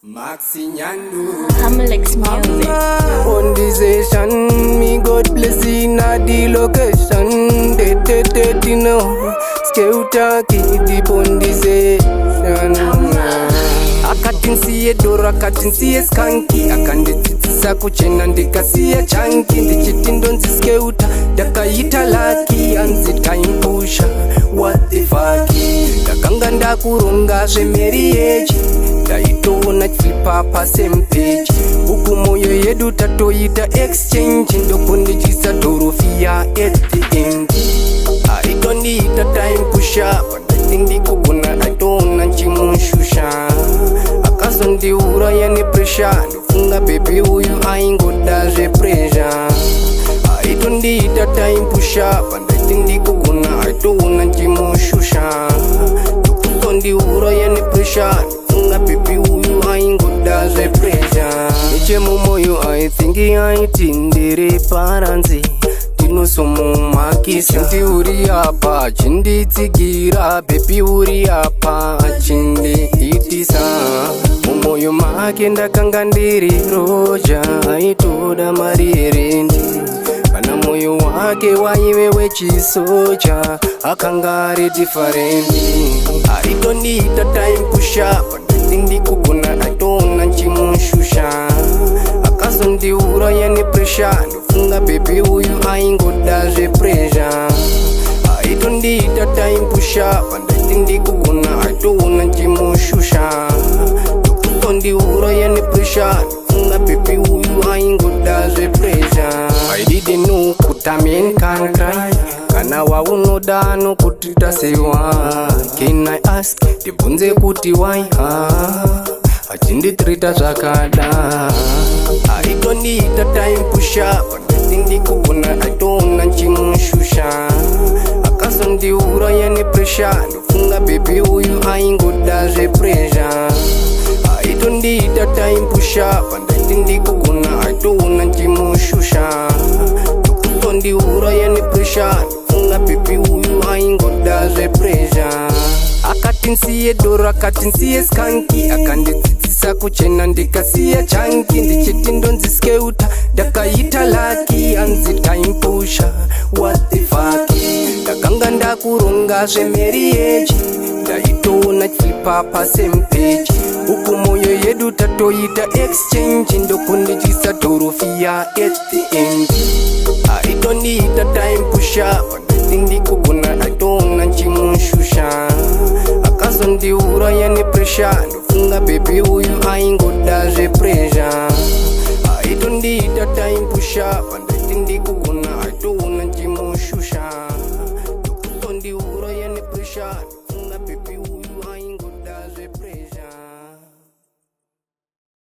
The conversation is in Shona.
Maxi Nyandu Hamlex music. On this station, me God bless in a the location. They know, Scalter keep on this station. Akatinsiye dora akatinsiye skanki akanditsitsa kuchena ndikasiya chanki ndichitindo nziskeuta ndakaita laki anzi taimpusha what the fuck ndakanga ndakuronga zvemheri yechi ndaitoona chiflipa pasame page uku moyo yedu tatoita exchange ndokundichisa dorofia at the end aitondiita taimpusha ndikugona aitoona nchimushusha akazondiuraya nepresha ndofunga bebi uyu aingoda zvepresha aitondiita taimpusha pandaiti ndikugona aitoona nchimushusha ndokuzondiuraya nepresha ndofunga bebi uyu aingoda zvepresha nechemumoyo aithingi aiti ndiri paranzi ndinosomumakisa ndi uri apa chinditsigira bebi uri apa chindiitisa mumoyo make ndakanga ndiri roja aitoda mari yerendi kana moyo wake waive wechisoja akanga ari diferendi aitondiita taimpusha pandati ndikugona aitoona nchimushusha akazondiuraya nepresha ndofunga bebi uyu aingoda zvepresha aitondiita taimpusha pandati ndikugona aitoona nchimushusha ndokuzondiuraya nepresha ndofunga bebi uyu aingoda zvepresha I didn't know kuti a man can cry kana waunoda nokuti tasewa can I ask ndibvunze kuti why achinditrita zvakada aitondiita taimpusha pandati ndikugona aitoona nchimushusha akazondiuraya nepresha ndofunga bebi uyu aingoda zvepresha aitondiita taimpusha pandati ndikugona aitoona nchimushusha ndokuzondiuraya nepresha ndofunga bebi uyu aingoda zvepresha akatinsiye dora akatinsiye skanki akandidzidzisa kuchena ndikasiya chanki ndichitindo nziskeuta ndakaita laki anzi taimpusha what the fuck ndakanga ndakuronga zvemheri yechi ndaitoona chiflipa pasame page uku moyo yedu tatoita exchange ndokundichisa dorofia at the end aitondiita taimpusha pandati ndikugona aitoona nchimushusha akazondiuraya nepresha ndofunga bebi uyu aingoda zvepresha aitondiita taimpusha pandati ndikugona